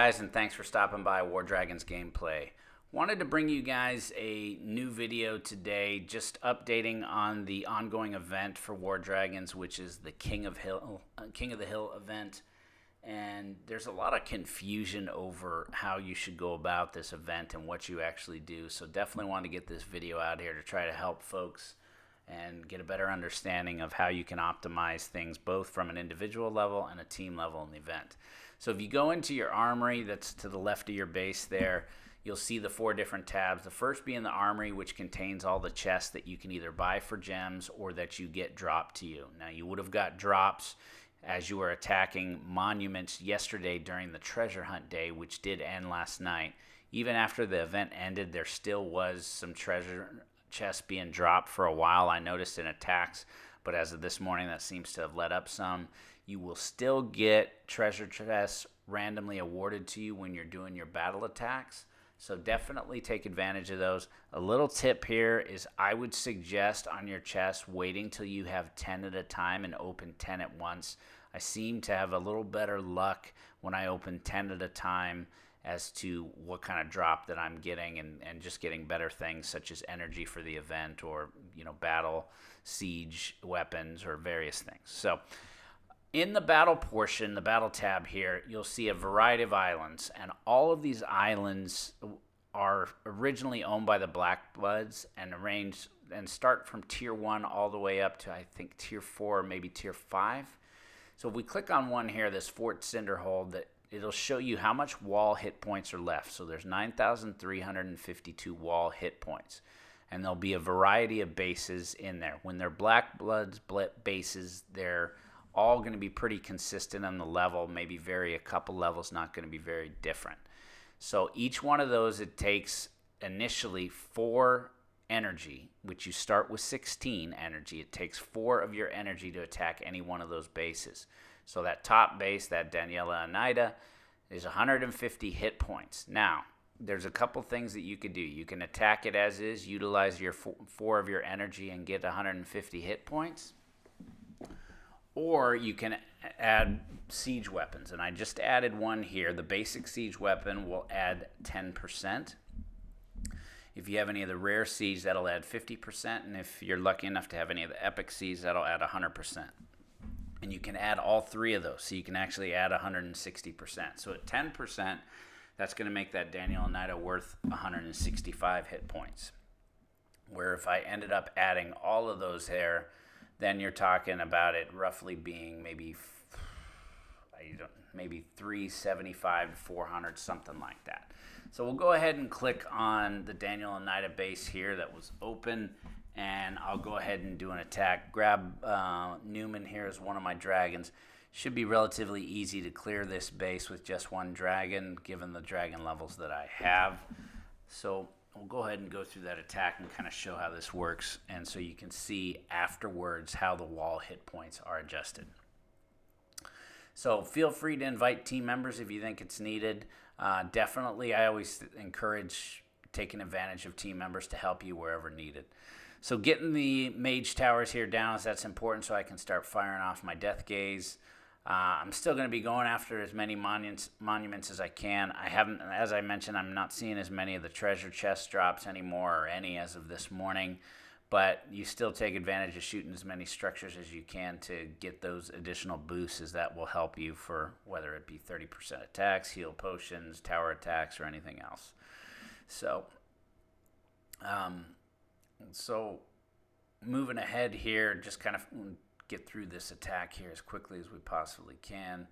guys, and thanks for stopping by War Dragons Gameplay. Wanted to bring you guys a new video today, just updating on the ongoing event for War Dragons, which is the King of the Hill event. And there's a lot of confusion over how you should go about this event and what you actually do. So definitely want to get this video out here to try to help folks and get a better understanding of how you can optimize things both from an individual level and a team level in the event. So if you go into your armory that's to the left of your base there, you'll see the 4 different tabs. The first being the armory, which contains all the chests that you can either buy for gems or that you get dropped to you. Now you would have got drops as you were attacking monuments yesterday during the treasure hunt day, which did end last night. Even after the event ended, there still was some treasure chests being dropped for a while. I noticed in attacks, but as of this morning, that seems to have let up some. You will still get treasure chests randomly awarded to you when you're doing your battle attacks. So definitely take advantage of those. A little tip here is I would suggest on your chest waiting till you have 10 at a time and open 10 at once. I seem to have a little better luck when I open 10 at a time as to what kind of drop that I'm getting and just getting better things such as energy for the event or, battle, siege, weapons, or various things. So in the battle portion, the battle tab here, you'll see a variety of islands, and all of these islands are originally owned by the Black Bloods and arranged and start from tier 1 all the way up to, I think, tier 4, maybe tier 5. So if we click on one here, this Fort Cinderhold, that it'll show you how much wall hit points are left. So there's 9,352 wall hit points, and there'll be a variety of bases in there. When they're Black Bloods bases, they're all going to be pretty consistent on the level, maybe vary a couple levels, not going to be very different. So each one of those, it takes initially 4 energy, which you start with 16 energy. It takes 4 of your energy to attack any one of those bases. So that top base, that Daniela Oneida, is 150 hit points. Now, there's a couple things that you could do. You can attack it as is, utilize your 4 of your energy and get 150 hit points. Or you can add siege weapons, and I just added one here. The basic siege weapon will add 10%. If you have any of the rare siege, that'll add 50%, and if you're lucky enough to have any of the epic siege, that'll add 100%. And you can add all 3 of those, so you can actually add 160%. So at 10%, that's going to make that Daniel Oneida worth 165 hit points. Where if I ended up adding all of those there, then you're talking about it roughly being maybe 375 to 400, something like that. So we'll go ahead and click on the Daniel Oneida base here that was open, and I'll go ahead and do an attack. Grab Newman here as one of my dragons. Should be relatively easy to clear this base with just one dragon, given the dragon levels that I have. So we'll go ahead and go through that attack and kind of show how this works, and so you can see afterwards how the wall hit points are adjusted. So feel free to invite team members if you think it's needed. Definitely, I always encourage taking advantage of team members to help you wherever needed. So getting the mage towers here down, that's important so I can start firing off my Death Gaze. I'm still going to be going after as many monuments as I can. I haven't, as I mentioned, I'm not seeing as many of the treasure chest drops anymore, or any as of this morning. But you still take advantage of shooting as many structures as you can to get those additional boosts, as that will help you for whether it be 30% attacks, heal potions, tower attacks, or anything else. So moving ahead here, just kind of get through this attack here as quickly as we possibly can.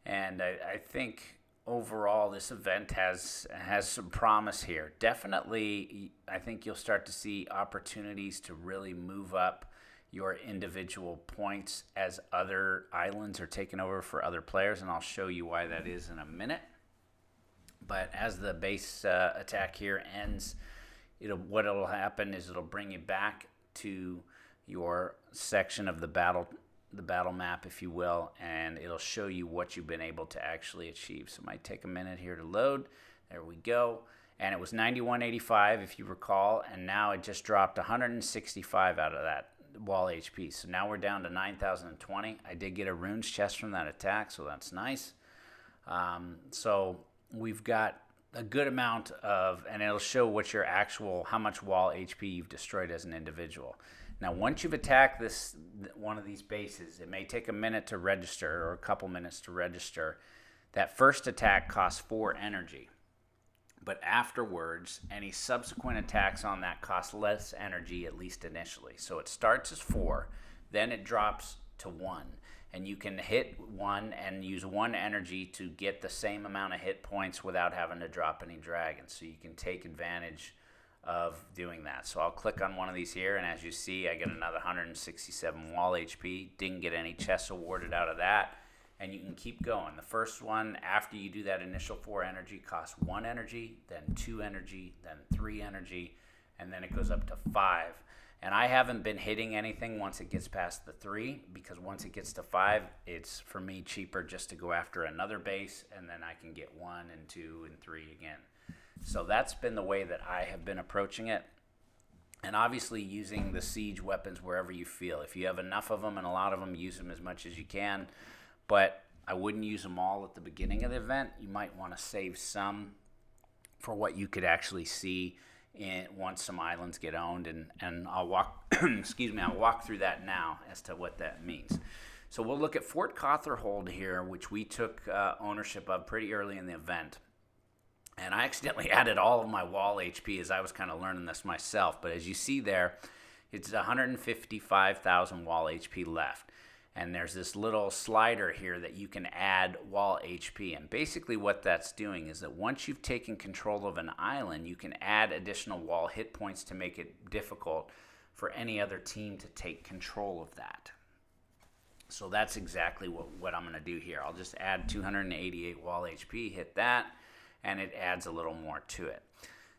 And I think overall this event has some promise here. Definitely, I think you'll start to see opportunities to really move up your individual points as other islands are taken over for other players, and I'll show you why that is in a minute. But as the base attack here ends, what'll happen is it'll bring you back to your section of the battle map, if you will, and it'll show you what you've been able to actually achieve. So it might take a minute here to load. There we go. And it was 9185, if you recall, and now it just dropped 165 out of that wall HP. So now we're down to 9,020. I did get a runes chest from that attack, so that's nice. So we've got a good amount of, and it'll show what your actual, how much wall HP you've destroyed as an individual. Now, once you've attacked this one of these bases, it may take a minute to register or a couple minutes to register. That first attack costs 4 energy. But afterwards, any subsequent attacks on that cost less energy, at least initially. So it starts as 4, then it drops to 1. And you can hit 1 and use 1 energy to get the same amount of hit points without having to drop any dragons. So you can take advantage of doing that. So I'll click on one of these here, and as you see, I get another 167 wall HP. Didn't get any chests awarded out of that. And you can keep going. The first one, after you do that initial 4 energy, costs 1 energy, then 2 energy, then 3 energy, and then it goes up to 5. And I haven't been hitting anything once it gets past the 3, because once it gets to 5, it's, for me, cheaper just to go after another base, and then I can get 1 and 2 and 3 again. So that's been the way that I have been approaching it. And obviously using the siege weapons wherever you feel. If you have enough of them and a lot of them, use them as much as you can. But I wouldn't use them all at the beginning of the event. You might want to save some for what you could actually see once some islands get owned. And I'll walk I'll walk through that now as to what that means. So we'll look at Fort Cotherhold here, which we took ownership of pretty early in the event. And I accidentally added all of my wall HP as I was kind of learning this myself. But as you see there, it's 155,000 wall HP left. And there's this little slider here that you can add wall HP. And basically what that's doing is that once you've taken control of an island, you can add additional wall hit points to make it difficult for any other team to take control of that. So that's exactly what I'm going to do here. I'll just add 288 wall HP, hit that, and it adds a little more to it.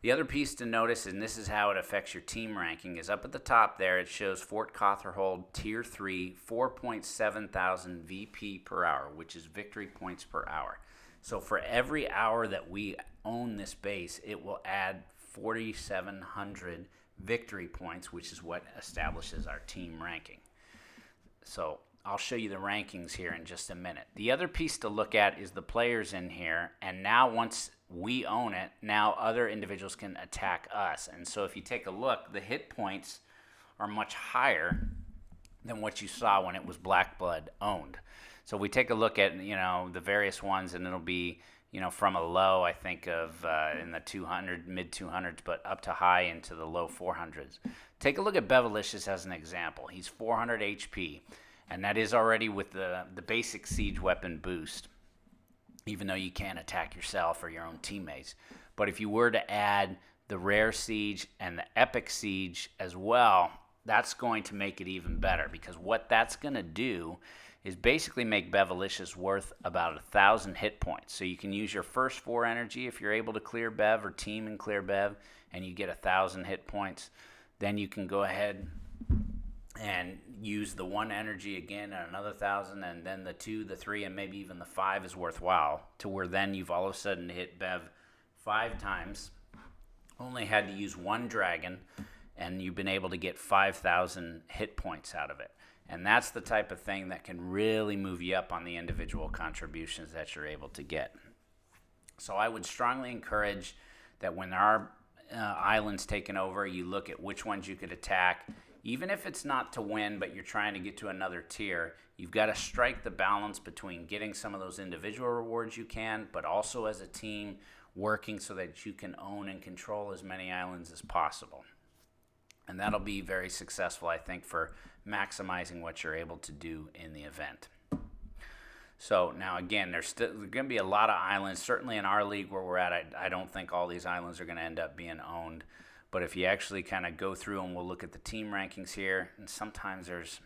The other piece to notice, and this is how it affects your team ranking, is up at the top there it shows Fort Cotherhold Tier 3, 4.7 thousand VP per hour, which is victory points per hour. So for every hour that we own this base, it will add 4,700 victory points, which is what establishes our team ranking. So I'll show you the rankings here in just a minute. The other piece to look at is the players in here, and now once we own it, now other individuals can attack us. And so if you take a look, the hit points are much higher than what you saw when it was Black Blood owned. So we take a look at, the various ones, and it'll be, from a low, I think, of in the 200, mid 200s, but up to high into the low 400s. Take a look at Bevelicious as an example. He's 400 HP, and that is already with the basic siege weapon boost, even though you can't attack yourself or your own teammates. But if you were to add the rare siege and the epic siege as well, that's going to make it even better, because what that's going to do is basically make Bevelicious worth about 1,000 hit points. So you can use your first 4 energy if you're able to clear Bev or team and clear Bev, and you get 1,000 hit points. Then you can go ahead and use the 1 energy again at another 1,000, and then the 2, the 3, and maybe even the 5 is worthwhile, to where then you've all of a sudden hit Bev 5 times, only had to use 1 dragon, and you've been able to get 5,000 hit points out of it. And that's the type of thing that can really move you up on the individual contributions that you're able to get. So I would strongly encourage that when there are islands taken over, you look at which ones you could attack. Even if it's not to win, but you're trying to get to another tier, you've got to strike the balance between getting some of those individual rewards you can, but also as a team working so that you can own and control as many islands as possible. And that'll be very successful, I think, for maximizing what you're able to do in the event. So now, again, there's going to be a lot of islands. Certainly in our league where we're at, I don't think all these islands are going to end up being owned. But if you actually kind of go through and we'll look at the team rankings here, and sometimes there's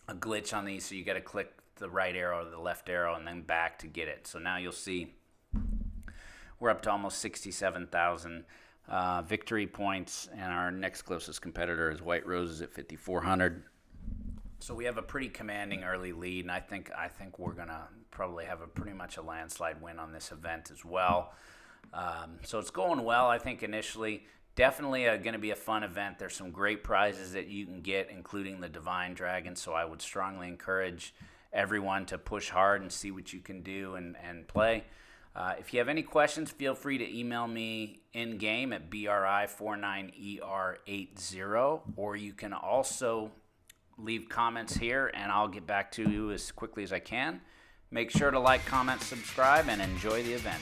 a glitch on these, so you got to click the right arrow or the left arrow and then back to get it. So now you'll see we're up to almost 67,000 victory points, and our next closest competitor is White Roses at 5,400. So we have a pretty commanding early lead, and I think we're gonna probably have pretty much a landslide win on this event as well. So it's going well. I think initially, definitely going to be a fun event. There's some great prizes that you can get, including the Divine Dragon. So I would strongly encourage everyone to push hard and see what you can do and play. If you have any questions, feel free to email me in-game at BRI49ER80, or you can also leave comments here, and I'll get back to you as quickly as I can. Make sure to like, comment, subscribe, and enjoy the event.